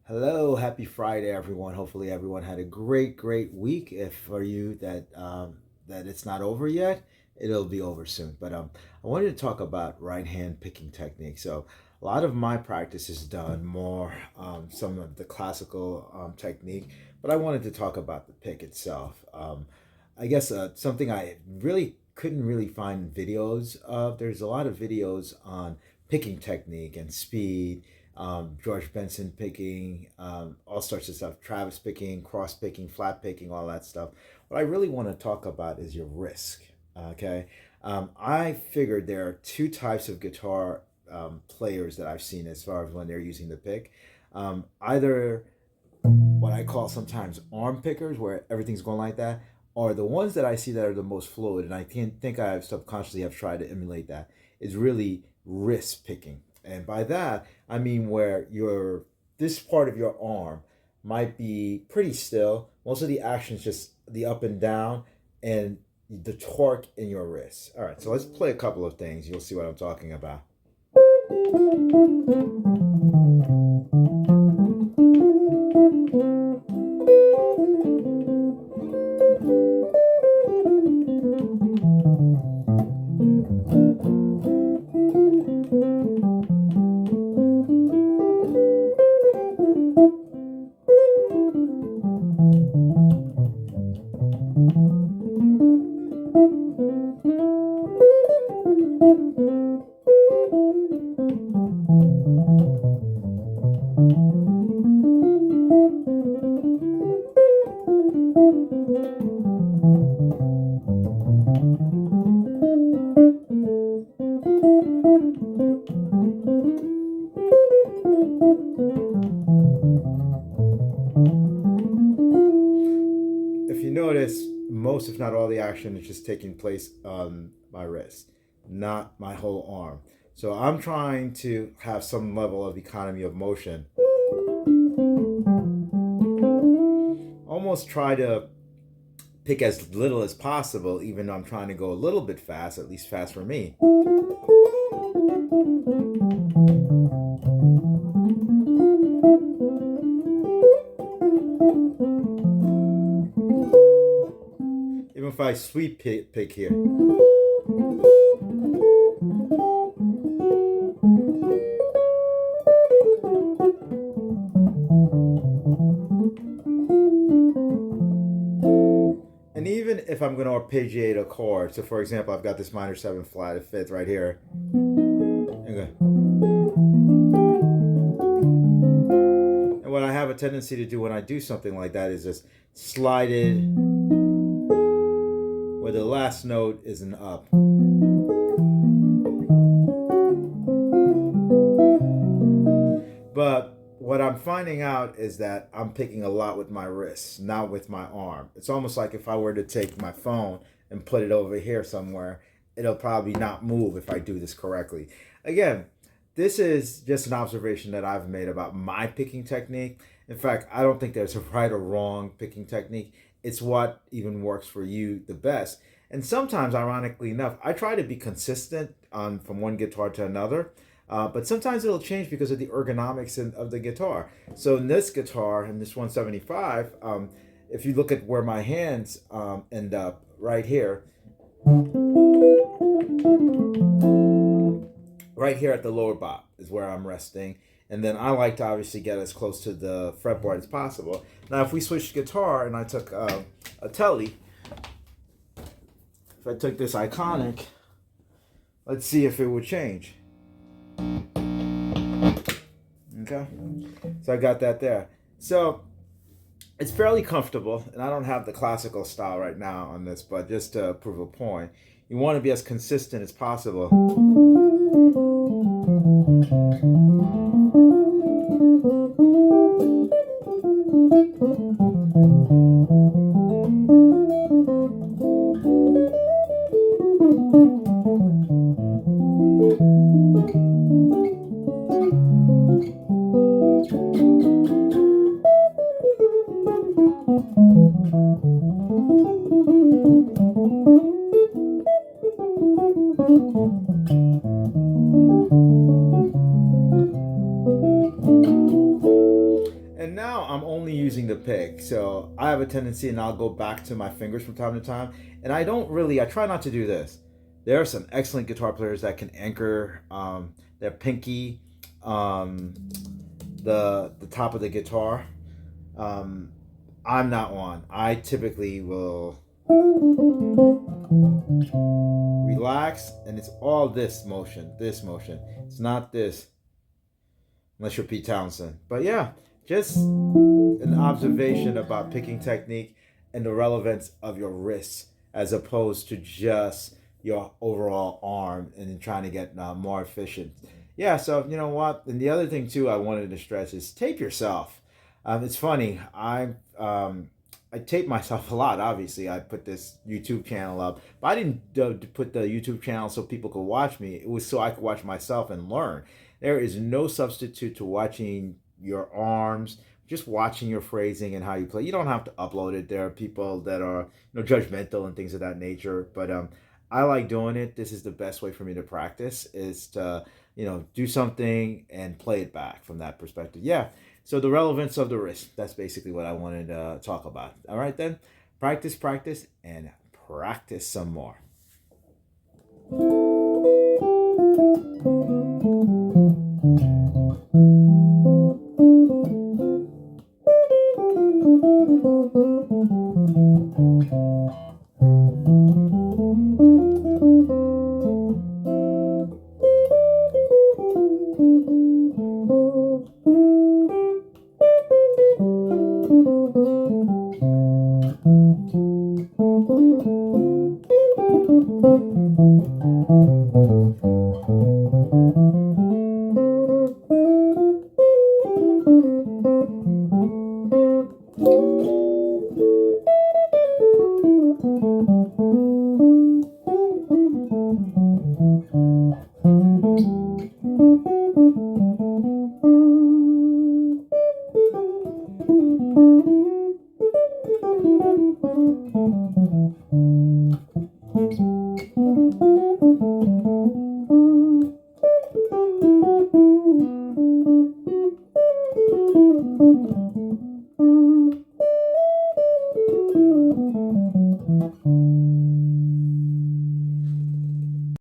Hello, happy Friday, everyone. Hopefully, everyone had a great week. If for you that it's not over yet, it'll be over soon. But I wanted to talk about right hand picking technique. So, a lot of my practice is done more some of the classical technique, but I wanted to talk about the pick itself. I guess something I really couldn't really find videos of. There's a lot of videos on picking technique and speed, George Benson picking, all sorts of stuff, Travis picking, cross picking, flat picking, all that stuff. What I really want to talk about is your risk. Okay. I figured there are two types of guitar players that I've seen as far as when they're using the pick. Either what I call sometimes arm pickers, where everything's going like that, or the ones that I see that are the most fluid, and I think I subconsciously have tried to emulate that, is really wrist picking. And by that, I mean where your this part of your arm might be pretty still. Most of the action is just the up and down and the torque in your wrist. All right, so let's play a couple of things. You'll see what I'm talking about. If you notice, most, if not all, the action is just taking place on my wrist, not my whole arm. So I'm trying to have some level of economy of motion. Almost try to pick as little as possible, even though I'm trying to go a little bit fast, at least fast for me. Even if I sweep pick here. And even if I'm going to arpeggiate a chord, so for example, I've got this minor 7 flat, a fifth right here. Okay. And what I have a tendency to do when I do something like that is just slide it where the last note is an up. But what I'm finding out is that I'm picking a lot with my wrists, not with my arm. It's almost like if I were to take my phone and put it over here somewhere, it'll probably not move if I do this correctly. Again, this is just an observation that I've made about my picking technique. In fact, I don't think there's a right or wrong picking technique. It's what even works for you the best. And sometimes, ironically enough, I try to be consistent from one guitar to another. But sometimes it'll change because of the ergonomics of the guitar. So in this guitar, in this 175, if you look at where my hands end up right here, right here at the lower bot is where I'm resting. And then I like to obviously get as close to the fretboard as possible. Now, if we switched guitar and I took a Tele, if I took this Iconic, let's see if it would change. Okay, so I got that there. So it's fairly comfortable, and I don't have the classical style right now on this, but just to prove a point, you want to be as consistent as possible. I'm only using the pick. So I have a tendency, and I'll go back to my fingers from time to time. And I try not to do this. There are some excellent guitar players that can anchor their pinky, um, the top of the guitar. Um, I'm not one. I typically will relax, and it's all this motion, this motion. It's not this, unless you're Pete Townsend. But yeah, just an observation about picking technique and the relevance of your wrists as opposed to just your overall arm and trying to get more efficient. Yeah, so you know what? And the other thing too I wanted to stress is tape yourself. It's funny. I tape myself a lot. Obviously, I put this YouTube channel up, but I didn't put the YouTube channel so people could watch me. It was so I could watch myself and learn. There is no substitute to watching your arms, just watching your phrasing and how you play. You don't have to upload it. There are people that are judgmental and things of that nature, but I like doing it. This is the best way for me to practice, is to do something and play it back from that perspective. Yeah. So the relevance of the wrist. That's basically what I wanted to talk about. All right then. Practice, practice, and practice some more.